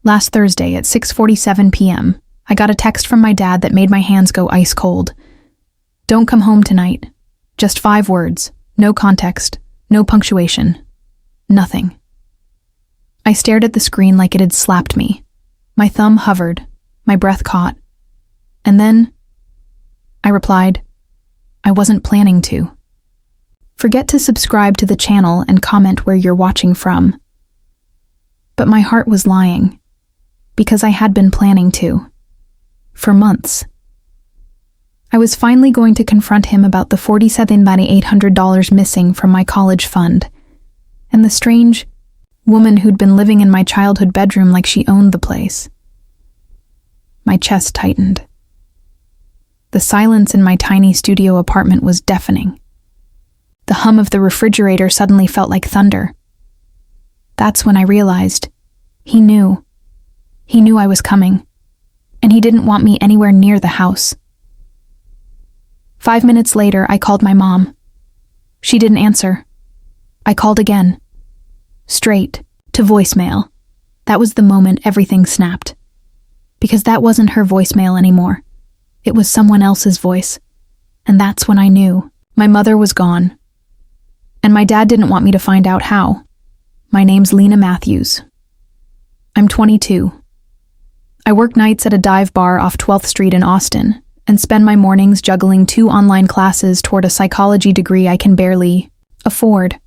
Last Thursday at 6:47 p.m., I got a text from my dad that made my hands go ice cold. Don't come home tonight. Just 5 words. No context. No punctuation. Nothing. I stared at the screen like it had slapped me. My thumb hovered. My breath caught. And then I replied, I wasn't planning to. Forget to subscribe to the channel and comment where you're watching from. But my heart was lying, because I had been planning to. For months. I was finally going to confront him about the $47,800 missing from my college fund, and the strange woman who'd been living in my childhood bedroom like she owned the place. My chest tightened. The silence in my tiny studio apartment was deafening. The hum of the refrigerator suddenly felt like thunder. That's when I realized he knew. He knew I was coming, and he didn't want me anywhere near the house. 5 minutes later, I called my mom. She didn't answer. I called again. Straight to voicemail. That was the moment everything snapped. Because that wasn't her voicemail anymore. It was someone else's voice. And that's when I knew my mother was gone. And my dad didn't want me to find out how. My name's Lena Matthews. I'm 22. I work nights at a dive bar off 12th Street in Austin and spend my mornings juggling 2 online classes toward a psychology degree I can barely afford.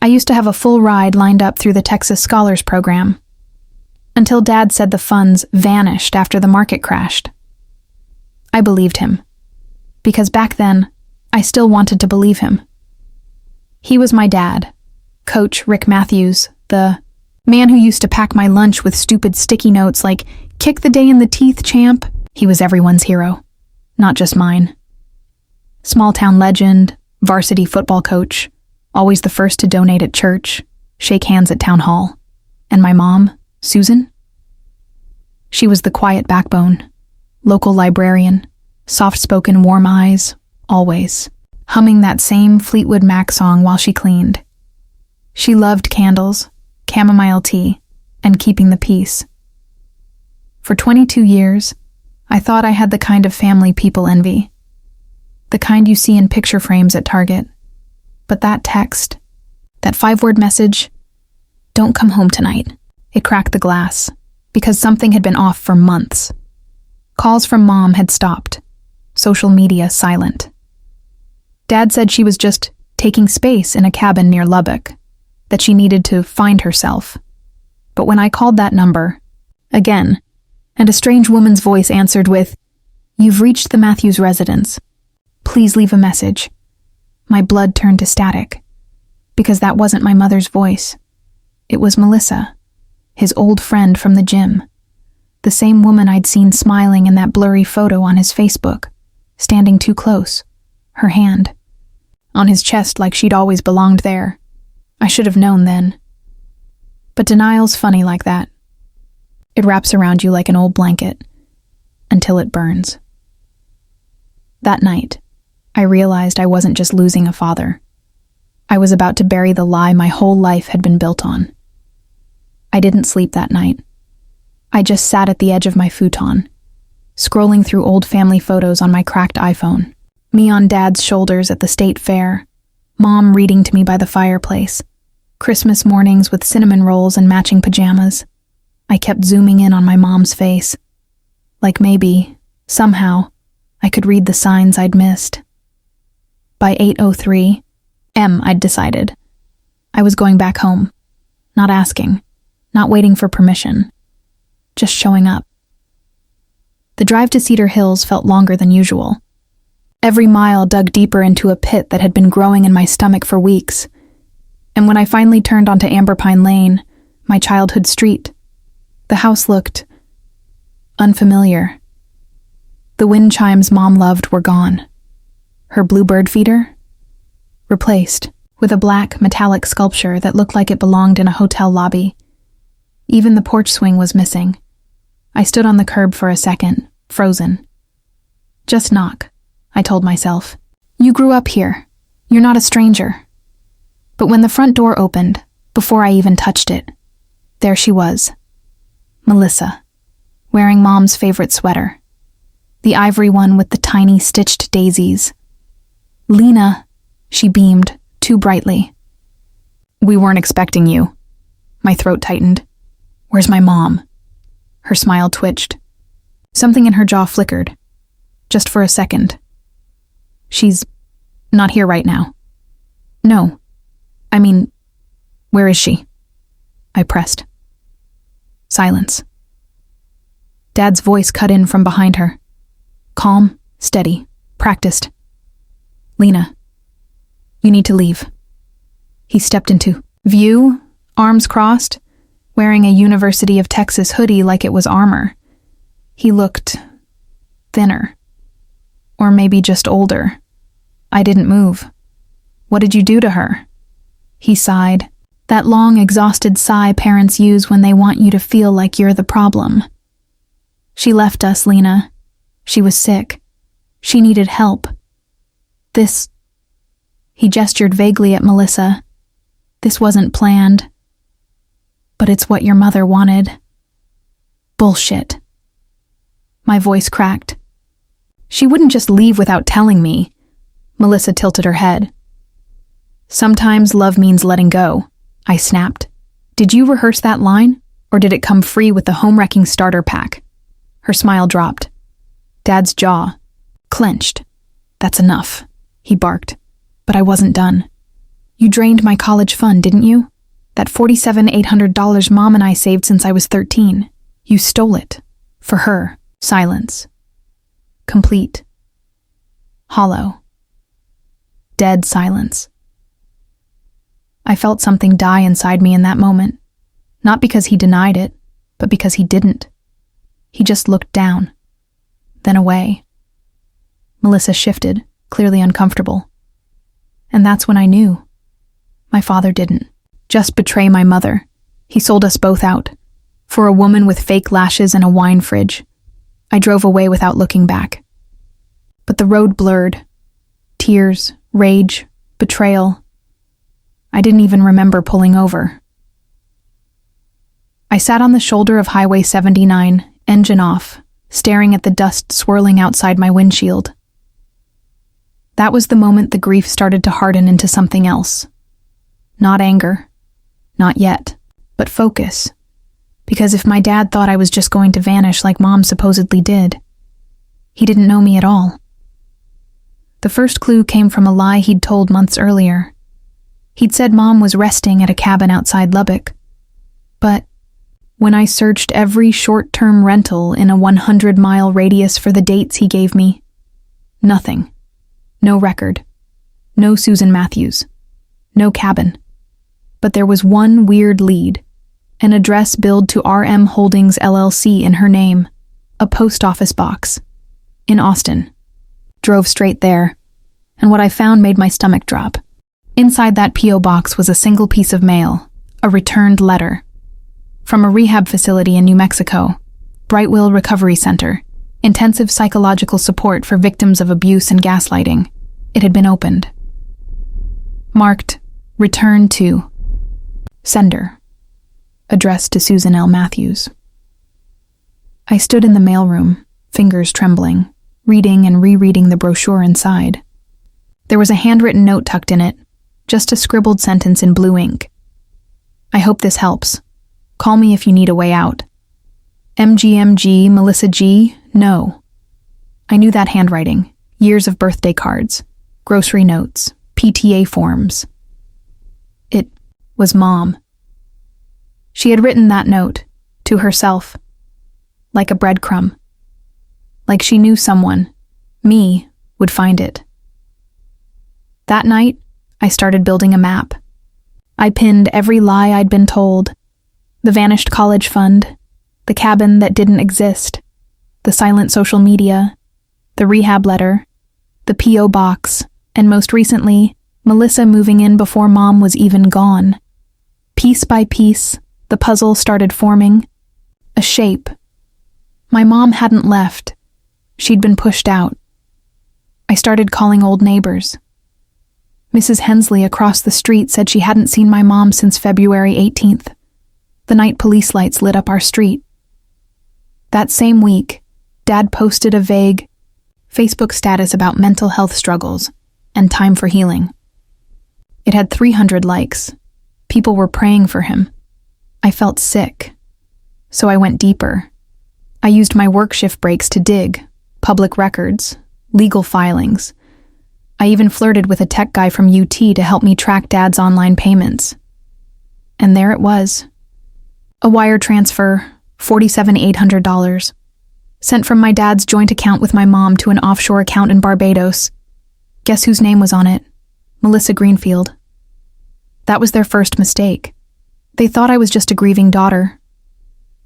I used to have a full ride lined up through the Texas Scholars Program, until Dad said the funds vanished after the market crashed. I believed him, because back then, I still wanted to believe him. He was my dad, Coach Rick Matthews, the man who used to pack my lunch with stupid sticky notes like, "Kick the day in the teeth, champ." He was everyone's hero, not just mine. Small-town legend, varsity football coach, always the first to donate at church, shake hands at town hall. And my mom, Susan? She was the quiet backbone, local librarian, soft-spoken warm eyes, always, humming that same Fleetwood Mac song while she cleaned. She loved candles, chamomile tea, and keeping the peace. For 22 years, I thought I had the kind of family people envy. The kind you see in picture frames at Target. But that text, that 5-word message, "Don't come home tonight," it cracked the glass, because something had been off for months. Calls from Mom had stopped. Social media silent. Dad said she was just taking space in a cabin near Lubbock, that she needed to find herself. But when I called that number, again, and a strange woman's voice answered with, "You've reached the Matthews residence. Please leave a message," my blood turned to static, because that wasn't my mother's voice. It was Melissa, his old friend from the gym, the same woman I'd seen smiling in that blurry photo on his Facebook, standing too close, her hand on his chest like she'd always belonged there. I should have known then. But denial's funny like that. It wraps around you like an old blanket, until it burns. That night, I realized I wasn't just losing a father. I was about to bury the lie my whole life had been built on. I didn't sleep that night. I just sat at the edge of my futon, scrolling through old family photos on my cracked iPhone. Me on Dad's shoulders at the state fair, Mom reading to me by the fireplace, Christmas mornings with cinnamon rolls and matching pajamas. I kept zooming in on my mom's face, like maybe, somehow, I could read the signs I'd missed. By 8:03 p.m., I'd decided. I was going back home, not asking, not waiting for permission, just showing up. The drive to Cedar Hills felt longer than usual. Every mile dug deeper into a pit that had been growing in my stomach for weeks. And when I finally turned onto Amberpine Lane, my childhood street, the house looked unfamiliar. The wind chimes Mom loved were gone. Her bluebird feeder? Replaced with a black, metallic sculpture that looked like it belonged in a hotel lobby. Even the porch swing was missing. I stood on the curb for a second, frozen. Just knock, I told myself. You grew up here. You're not a stranger. But when the front door opened, before I even touched it, there she was. Melissa, wearing Mom's favorite sweater, the ivory one with the tiny stitched daisies. Lena, she beamed, too brightly. We weren't expecting you. My throat tightened. Where's my mom? Her smile twitched. Something in her jaw flickered. Just for a second. She's not here right now. No. I mean, where is she? I pressed. Silence. Dad's voice cut in from behind her. Calm, steady, practiced. Lena, you need to leave. He stepped into view, arms crossed, wearing a University of Texas hoodie like it was armor. He looked thinner. Or maybe just older. I didn't move. What did you do to her? He sighed. That long, exhausted sigh parents use when they want you to feel like you're the problem. She left us, Lena. She was sick. She needed help. This... He gestured vaguely at Melissa. This wasn't planned. But it's what your mother wanted. Bullshit. My voice cracked. She wouldn't just leave without telling me. Melissa tilted her head. Sometimes love means letting go, I snapped. Did you rehearse that line, or did it come free with the home-wrecking starter pack? Her smile dropped. Dad's jaw clenched. That's enough, he barked. But I wasn't done. You drained my college fund, didn't you? That $47,800 Mom and I saved since I was 13. You stole it. For her. Silence. Complete. Hollow. Dead silence. I felt something die inside me in that moment. Not because he denied it, but because he didn't. He just looked down. Then away. Melissa shifted, clearly uncomfortable. And that's when I knew. My father didn't just betray my mother. He sold us both out. For a woman with fake lashes and a wine fridge. I drove away without looking back. But the road blurred. Tears, rage, betrayal. I didn't even remember pulling over. I sat on the shoulder of Highway 79, engine off, staring at the dust swirling outside my windshield. That was the moment the grief started to harden into something else. Not anger. Not yet. But focus. Because if my dad thought I was just going to vanish like Mom supposedly did, he didn't know me at all. The first clue came from a lie he'd told months earlier. He'd said Mom was resting at a cabin outside Lubbock. But when I searched every short-term rental in a 100-mile radius for the dates he gave me, nothing. No record. No Susan Matthews. No cabin. But there was one weird lead. An address billed to RM Holdings LLC in her name. A post office box. In Austin. Drove straight there. And what I found made my stomach drop. Inside that P.O. box was a single piece of mail. A returned letter. From a rehab facility in New Mexico. Brightwell Recovery Center. Intensive psychological support for victims of abuse and gaslighting. It had been opened. Marked, Return to. Sender. Addressed to Susan L. Matthews. I stood in the mailroom, fingers trembling, reading and rereading the brochure inside. There was a handwritten note tucked in it, just a scribbled sentence in blue ink. I hope this helps. Call me if you need a way out. MGMG, Melissa G, no. I knew that handwriting, years of birthday cards, grocery notes, PTA forms. It was Mom. She had written that note, to herself, like a breadcrumb. Like she knew someone, me, would find it. That night, I started building a map. I pinned every lie I'd been told. The vanished college fund, the cabin that didn't exist, the silent social media, the rehab letter, the P.O. box, and most recently, Melissa moving in before Mom was even gone. Piece by piece, the puzzle started forming. A shape. My mom hadn't left. She'd been pushed out. I started calling old neighbors. Mrs. Hensley across the street said she hadn't seen my mom since February 18th, the night police lights lit up our street. That same week, Dad posted a vague Facebook status about mental health struggles and time for healing. It had 300 likes. People were praying for him. I felt sick, so I went deeper. I used my work shift breaks to dig public records, legal filings. I even flirted with a tech guy from UT to help me track Dad's online payments. And there it was. A wire transfer, $47,800, sent from my dad's joint account with my mom to an offshore account in Barbados. Guess whose name was on it? Melissa Greenfield. That was their first mistake. They thought I was just a grieving daughter.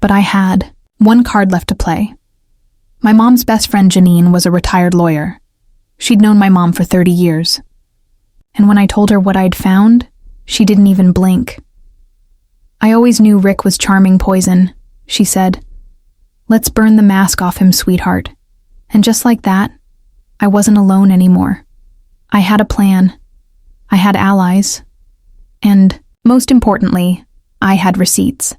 But I had one card left to play. My mom's best friend Janine was a retired lawyer. She'd known my mom for 30 years. And when I told her what I'd found, she didn't even blink. I always knew Rick was charming poison, she said. Let's burn the mask off him, sweetheart. And just like that, I wasn't alone anymore. I had a plan. I had allies. And, most importantly, I had receipts.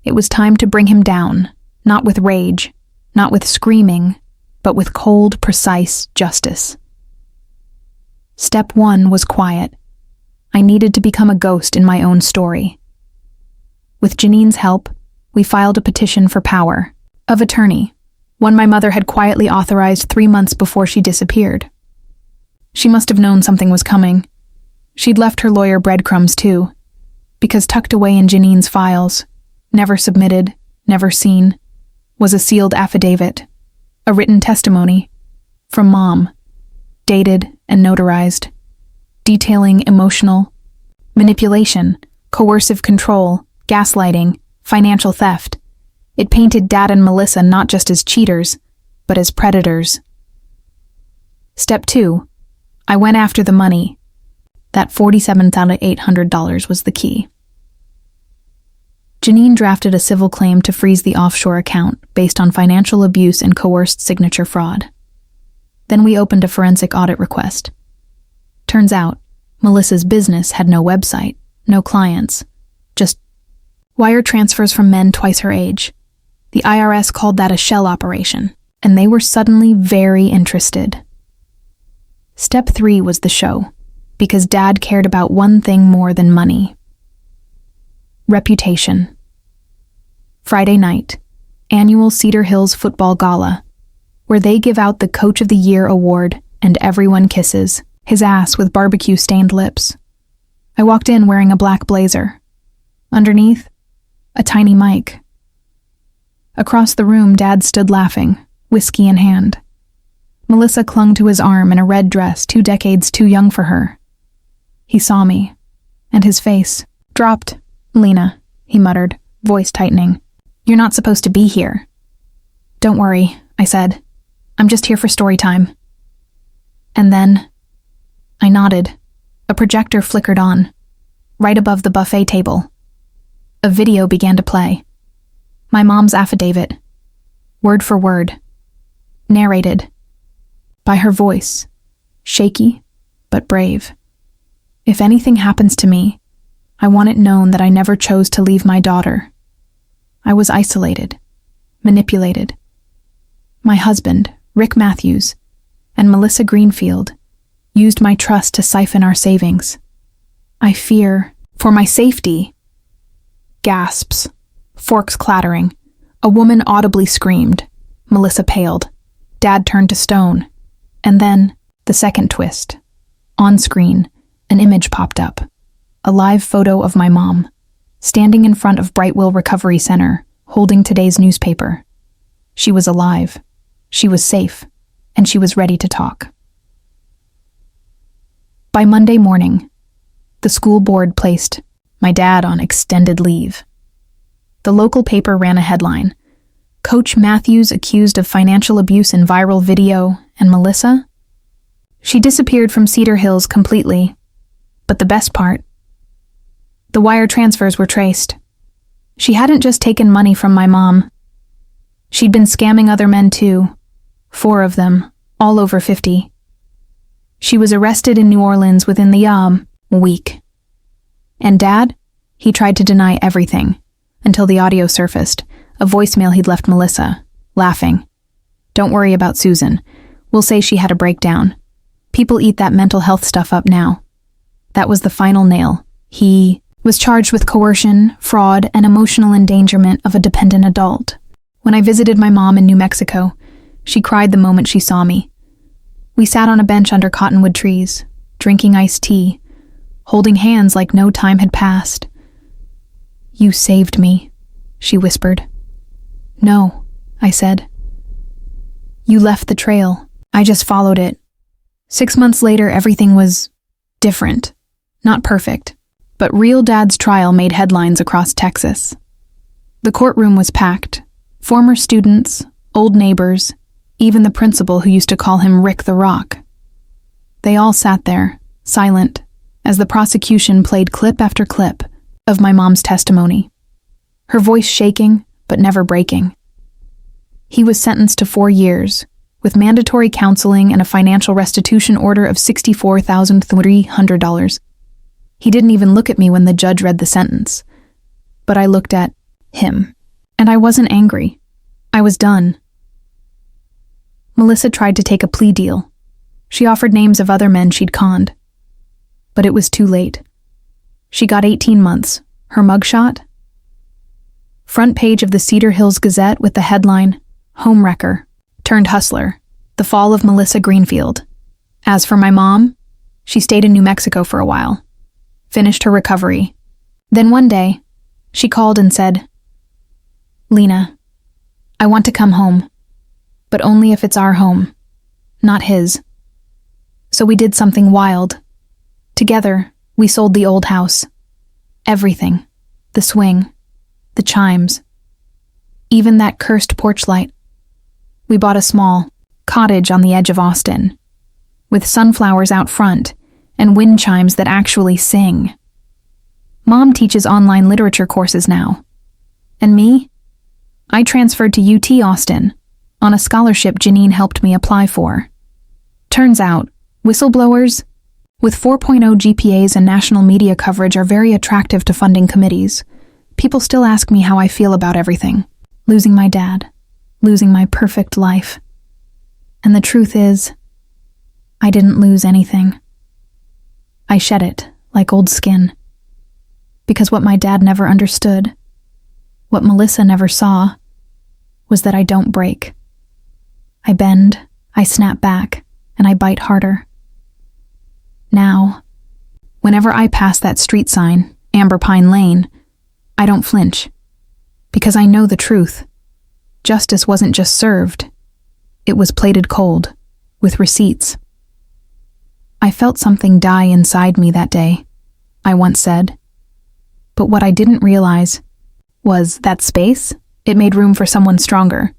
It was time to bring him down, not with rage, not with screaming, but with cold, precise justice. Step 1 was quiet. I needed to become a ghost in my own story. With Janine's help, we filed a petition for power of attorney, one my mother had quietly authorized 3 months before she disappeared. She must have known something was coming. She'd left her lawyer breadcrumbs too, because tucked away in Janine's files, never submitted, never seen, was a sealed affidavit, a written testimony, from Mom, dated and notarized, detailing emotional manipulation, coercive control, gaslighting, financial theft. It painted Dad and Melissa not just as cheaters, but as predators. Step 2. I went after the money. That $47,800 was the key. Janine drafted a civil claim to freeze the offshore account based on financial abuse and coerced signature fraud. Then we opened a forensic audit request. Turns out, Melissa's business had no website, no clients, just wire transfers from men twice her age. The IRS called that a shell operation, and they were suddenly very interested. Step 3 was the show, because Dad cared about one thing more than money. Reputation. Friday night, annual Cedar Hills football gala, where they give out the Coach of the Year award and everyone kisses, his ass with barbecue-stained lips. I walked in wearing a black blazer. Underneath, a tiny mic. Across the room, Dad stood laughing, whiskey in hand. Melissa clung to his arm in a red dress 2 decades too young for her. He saw me, and his face dropped. "Lena," he muttered, voice tightening. "You're not supposed to be here." "Don't worry," I said. "I'm just here for story time." And then, I nodded. A projector flickered on, right above the buffet table. A video began to play. My mom's affidavit, word for word, narrated by her voice, shaky but brave. If anything happens to me, I want it known that I never chose to leave my daughter. I was isolated, manipulated. My husband, Rick Matthews, and Melissa Greenfield used my trust to siphon our savings. I fear for my safety. Gasps, forks clattering. A woman audibly screamed. Melissa paled. Dad turned to stone. And then, the second twist. On screen, an image popped up. A live photo of my mom, standing in front of Brightwell Recovery Center, holding today's newspaper. She was alive. She was safe. And she was ready to talk. By Monday morning, the school board placed my dad on extended leave. The local paper ran a headline, "Coach Matthews accused of financial abuse in viral video, and Melissa?" She disappeared from Cedar Hills completely. But the best part, the wire transfers were traced. She hadn't just taken money from my mom. She'd been scamming other men too, 4 of them, all over 50. She was arrested in New Orleans within the week. And Dad? He tried to deny everything, until the audio surfaced, a voicemail he'd left Melissa, laughing. "Don't worry about Susan. We'll say she had a breakdown. People eat that mental health stuff up now." That was the final nail. He was charged with coercion, fraud, and emotional endangerment of a dependent adult. When I visited my mom in New Mexico, she cried the moment she saw me. We sat on a bench under cottonwood trees, drinking iced tea, holding hands like no time had passed. "You saved me," she whispered. "No," I said. "You left the trail. I just followed it." 6 months later, everything was different. Not perfect, but real Dad's trial made headlines across Texas. The courtroom was packed. Former students, old neighbors, even the principal who used to call him Rick the Rock. They all sat there, silent, as the prosecution played clip after clip of my mom's testimony, her voice shaking but never breaking. He was sentenced to 4 years, with mandatory counseling and a financial restitution order of $64,300. He didn't even look at me when the judge read the sentence. But I looked at him, and I wasn't angry. I was done. Melissa tried to take a plea deal. She offered names of other men she'd conned. But it was too late. She got 18 months. Her mugshot? Front page of the Cedar Hills Gazette with the headline, "Homewrecker turned hustler, the fall of Melissa Greenfield." As for my mom, she stayed in New Mexico for a while, finished her recovery. Then one day, she called and said, "Lena, I want to come home, but only if it's our home, not his." So we did something wild. Together, we sold the old house. Everything. The swing. The chimes. Even that cursed porch light. We bought a small cottage on the edge of Austin, with sunflowers out front and wind chimes that actually sing. Mom teaches online literature courses now. And me? I transferred to UT Austin on a scholarship Janine helped me apply for. Turns out, whistleblowers with 4.0 GPAs and national media coverage are very attractive to funding committees. People still ask me how I feel about everything. Losing my dad. Losing my perfect life. And the truth is, I didn't lose anything. I shed it, like old skin. Because what my dad never understood, what Melissa never saw, was that I don't break. I bend, I snap back, and I bite harder. Now, whenever I pass that street sign, Amber Pine Lane, I don't flinch. Because I know the truth. Justice wasn't just served. It was plated cold, with receipts. "I felt something die inside me that day," I once said. But what I didn't realize was that space, it made room for someone stronger.